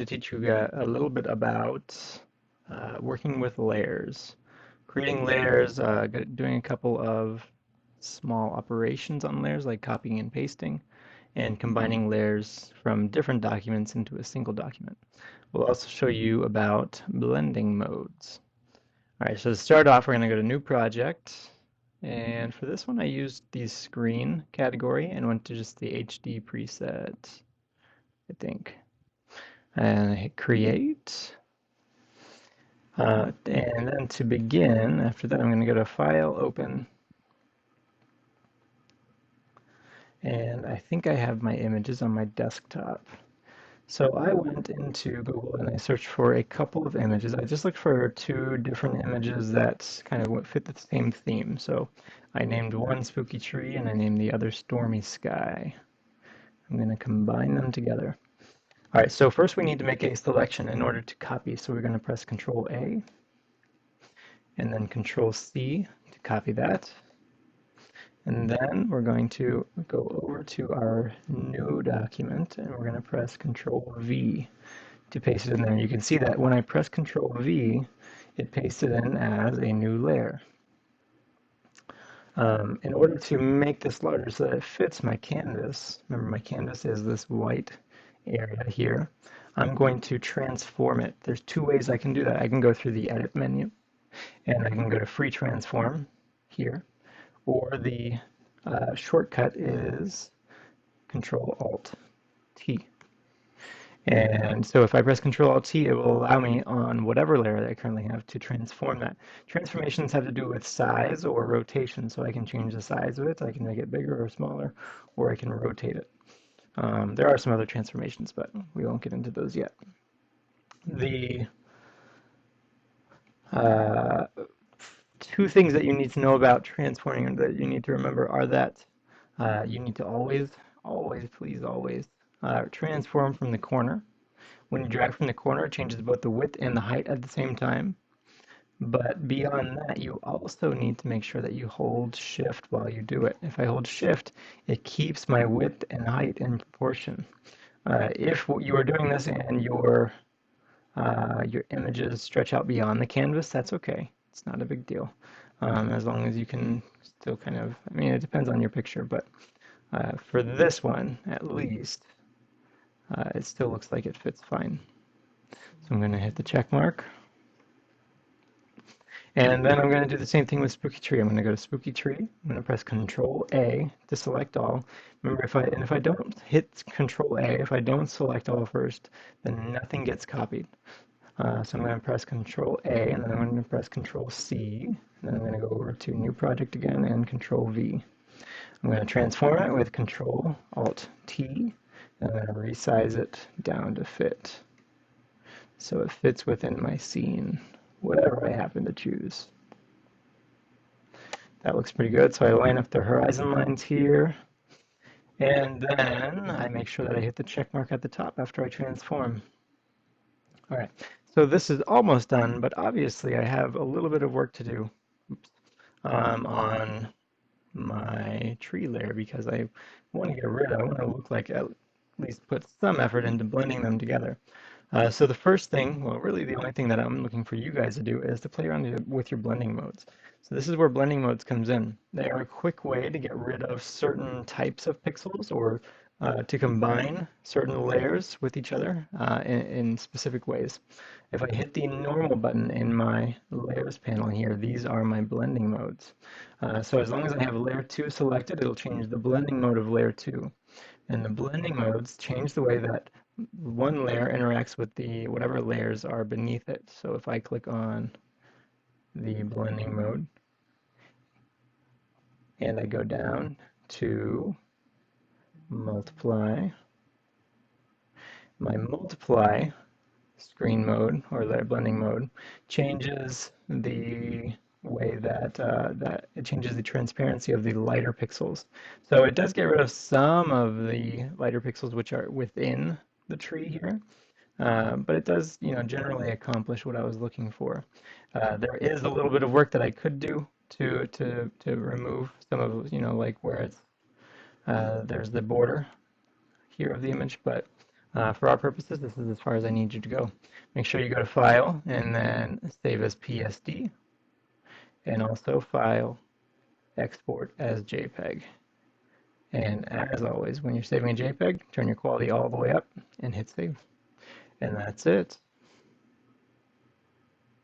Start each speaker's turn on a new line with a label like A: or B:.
A: to teach you a little bit about working with layers, creating layers, doing a couple of small operations on layers like copying and pasting, and combining layers from different documents into a single document. We'll also show you about blending modes. All right, so to start off, we're going to go to New Project. And for this one, I used the screen category and went to just the HD preset, I think. And I hit Create. And then to begin, after that, I'm going to go to File, Open, and I think I have my images on my desktop. So I went into Google and I searched for a couple of images. I just looked for two different images that kind of fit the same theme. So I named one Spooky Tree and I named the other Stormy Sky. I'm going to combine them together. All right, so first we need to make a selection in order to copy. So we're going to press Control A and then Control C to copy that. And then we're going to go over to our new document and we're going to press Control V to paste it in there. You can see that when I press Control V, it pasted in as a new layer. In order to make this larger so that it fits my canvas, remember my canvas is this white area here, I'm going to transform it. There's two ways I can do that. I can go through the Edit menu and I can go to Free Transform here, or the shortcut is Control Alt T. And so if I press Control Alt T, it will allow me on whatever layer that I currently have to transform that. Transformations have to do with size or rotation, so I can change the size of it. I can make it bigger or smaller, or I can rotate it. There are some other transformations, but we won't get into those yet. The uh, two things that you need to know about transforming that you need to remember are that you need to please always transform from the corner. When you drag from the corner, it changes both the width and the height at the same time. But beyond that, you also need to make sure that you hold shift while you do it. If I hold shift, it keeps my width and height in proportion. If you are doing this and your images stretch out beyond the canvas, that's okay. It's not a big deal. As long as you can still kind of, I mean, it depends on your picture, but for this one, at least, it still looks like it fits fine. So I'm going to hit the check mark. And then I'm going to do the same thing with Spooky Tree. I'm going to go to Spooky Tree. I'm going to press Control A to select all. Remember, if I don't hit Control A, if I don't select all first, then nothing gets copied. So I'm going to press Control A, and then I'm going to press Control C, and then I'm going to go over to New Project again and Control V. I'm going to transform it with Control Alt T, and I'm going to resize it down to fit, so it fits within my scene, whatever I happen to choose. That looks pretty good. So I line up the horizon lines here, and then I make sure that I hit the check mark at the top after I transform. All right, so this is almost done, but obviously I have a little bit of work to do on my tree layer because I want to look like at least put some effort into blending them together. So the first thing, well, really the only thing that I'm looking for you guys to do is to play around with your blending modes. So this is where blending modes comes in. They are a quick way to get rid of certain types of pixels or to combine certain layers with each other in specific ways. If I hit the normal button in my layers panel here, these are my blending modes. So as long as I have layer 2 selected, it'll change the blending mode of layer 2. And the blending modes change the way that one layer interacts with the whatever layers are beneath it. So if I click on the blending mode and I go down to multiply, my multiply screen mode or layer blending mode changes the way that it changes the transparency of the lighter pixels. So it does get rid of some of the lighter pixels which are within the tree here. But it does, generally accomplish what I was looking for. There is a little bit of work that I could do to remove some of, like where it's there's the border here of the image, but For our purposes, this is as far as I need you to go. Make sure you go to File and then Save as PSD, and also File, Export as JPEG. And as always, when you're saving a JPEG, turn your quality all the way up and hit Save. And that's it.